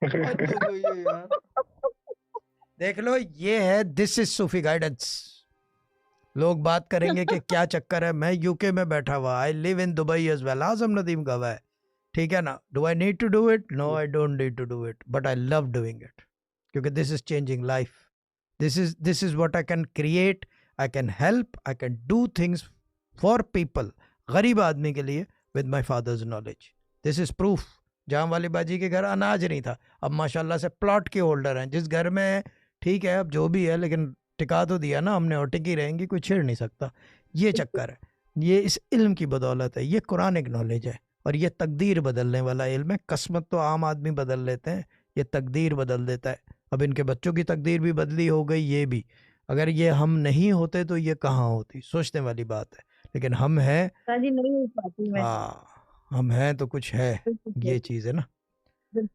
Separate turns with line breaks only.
यार देख लो, ये है, दिस इज सूफी गाइडेंस। लोग बात करेंगे कि क्या चक्कर है, मैं यूके में बैठा हुआ, I live in Dubai as well, Azam Nadeem गवाह है, ठीक है ना। Do I need to do it? No, I don't need to do it, but I love doing it, क्योंकि this is changing life. This is what I can create, I can help, I can do things for people, गरीब आदमी के लिए, with my father's knowledge. This is proof. जहाँ वाली बाजी के घर अनाज नहीं था, अब माशाल्लाह से प्लॉट के होल्डर हैं। जिस घर में, ठीक है अब जो भी है, लेकिन टिका तो दिया ना हमने, और टिकी रहेंगी, कोई छेड़ नहीं सकता। ये चक्कर है, ये इस इल्म की बदौलत है, ये कुरानिक नॉलेज है, और ये तकदीर बदलने वाला इल्म है। किस्मत तो आम आदमी बदल लेते हैं, ये तकदीर बदल देता है। अब इनके बच्चों की तकदीर भी बदली हो गई, ये भी। अगर ये हम नहीं होते तो ये कहाँ होती, सोचने वाली बात है। लेकिन हम हैं,
हाँ जी, नहीं हो पाती मैं।
हाँ, हम हैं तो कुछ है,
बिल्कुल
ये
सही,
चीज़ है ना।
बिल्कुल